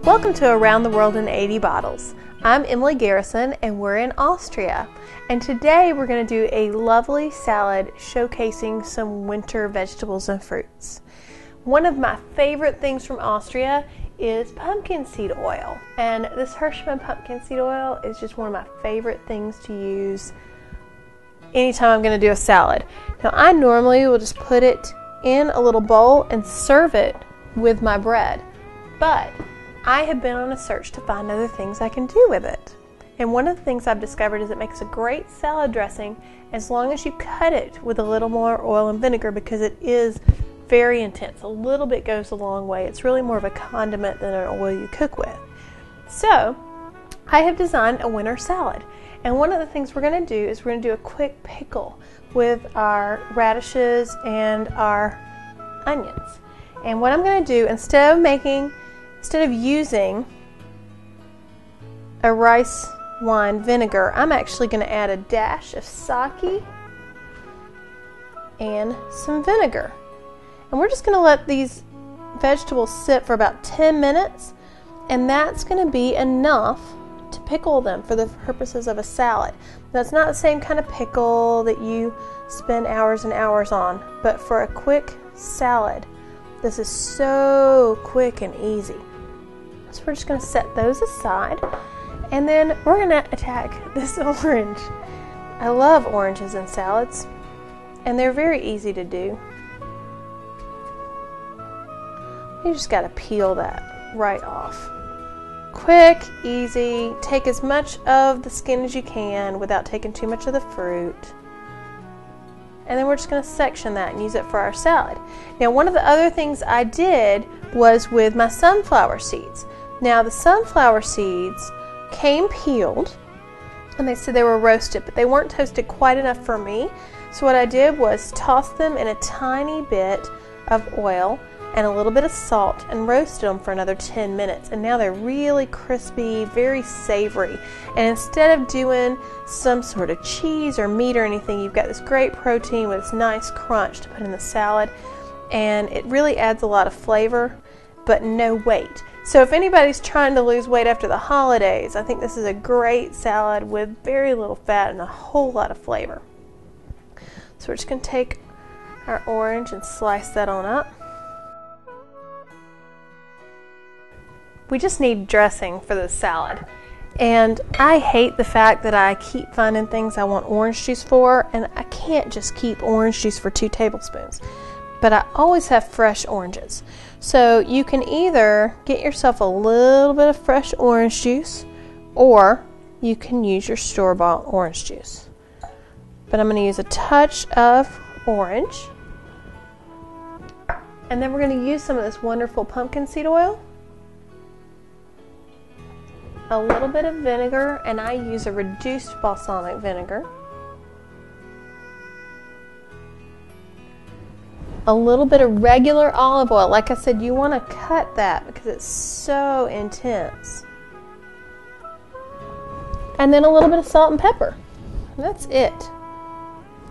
Welcome to Around the World in 80 Bottles. I'm Emily Garrison and we're in Austria. And today we're going to do a lovely salad showcasing some winter vegetables and fruits. One of my favorite things from Austria is pumpkin seed oil. And this Hirschman pumpkin seed oil is just one of my favorite things to use anytime I'm going to do a salad. Now I normally will just put it in a little bowl and serve it with my bread. But I have been on a search to find other things I can do with it. And one of the things I've discovered is it makes a great salad dressing as long as you cut it with a little more oil and vinegar, because it is very intense. A little bit goes a long way. It's really more of a condiment than an oil you cook with. So I have designed a winter salad. And one of the things we're going to do is we're going to do a quick pickle with our radishes and our onions. And what I'm going to do, instead of using a rice wine vinegar, I'm actually going to add a dash of sake and some vinegar. And we're just going to let these vegetables sit for about 10 minutes, and that's going to be enough to pickle them for the purposes of a salad. Now, it's not the same kind of pickle that you spend hours and hours on, but for a quick salad, this is so quick and easy. So we're just going to set those aside, and then we're going to attack this orange. I love oranges in salads, and they're very easy to do. You just got to peel that right off. Quick, easy, take as much of the skin as you can without taking too much of the fruit. And then we're just going to section that and use it for our salad. Now, one of the other things I did was with my sunflower seeds. Now, the sunflower seeds came peeled, and they said they were roasted, but they weren't toasted quite enough for me. So what I did was toss them in a tiny bit of oil and a little bit of salt and roasted them for another 10 minutes. And now they're really crispy, very savory. And instead of doing some sort of cheese or meat or anything, you've got this great protein with this nice crunch to put in the salad. And it really adds a lot of flavor, but no weight. So if anybody's trying to lose weight after the holidays, I think this is a great salad with very little fat and a whole lot of flavor. So we're just going to take our orange and slice that on up. We just need dressing for this salad. And I hate the fact that I keep finding things I want orange juice for, and I can't just keep orange juice for 2 tablespoons. But I always have fresh oranges. So you can either get yourself a little bit of fresh orange juice, or you can use your store-bought orange juice. But I'm going to use a touch of orange. And then we're going to use some of this wonderful pumpkin seed oil, a little bit of vinegar, and I use a reduced balsamic vinegar, a little bit of regular olive oil. Like I said, you want to cut that because it's so intense. And then a little bit of salt and pepper. And that's it.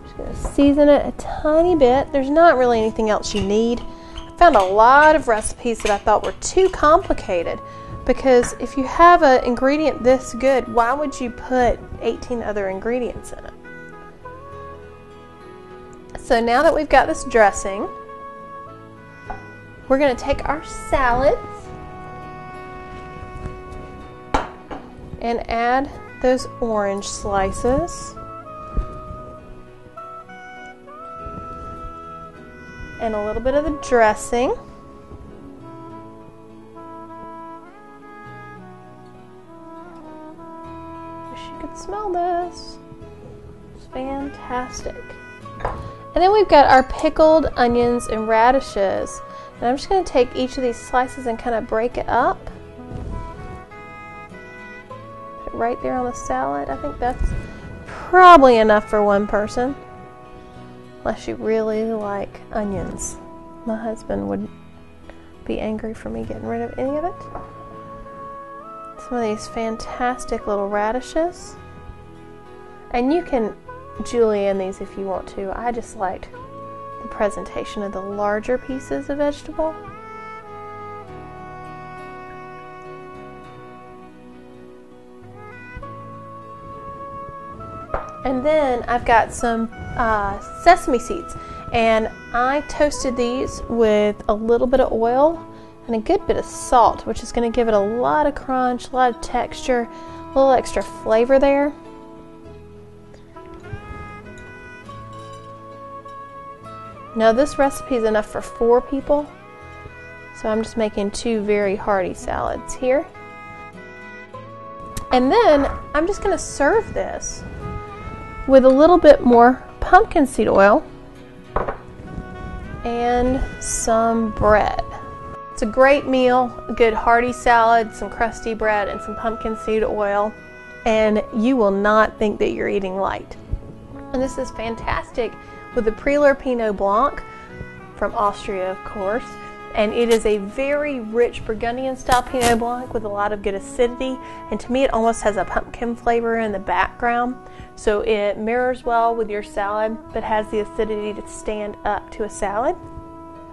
Just going to season it a tiny bit. There's not really anything else you need. I found a lot of recipes that I thought were too complicated, because if you have an ingredient this good, why would you put 18 other ingredients in it? So now that we've got this dressing, we're going to take our salads and add those orange slices and a little bit of the dressing. Wish you could smell this. It's fantastic. And then we've got our pickled onions and radishes. And I'm just going to take each of these slices and kind of break it up. Put it right there on the salad. I think that's probably enough for one person. Unless you really like onions. My husband would be angry for me getting rid of any of it. Some of these fantastic little radishes. And you can julienne these if you want to. I just liked the presentation of the larger pieces of vegetable. And then I've got some sesame seeds, and I toasted these with a little bit of oil and a good bit of salt, which is going to give it a lot of crunch, a lot of texture, a little extra flavor there. Now this recipe is enough for 4 people, so I'm just making 2 very hearty salads here. And then I'm just going to serve this with a little bit more pumpkin seed oil and some bread. It's a great meal, a good hearty salad, some crusty bread, and some pumpkin seed oil, and you will not think that you're eating light. And this is fantastic with the Prieler Pinot Blanc from Austria, of course. And it is a very rich Burgundian style Pinot Blanc with a lot of good acidity, and to me it almost has a pumpkin flavor in the background, so it mirrors well with your salad but has the acidity to stand up to a salad.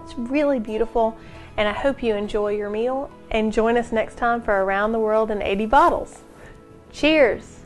It's really beautiful, and I hope you enjoy your meal, and join us next time for Around the World in 80 Bottles. Cheers!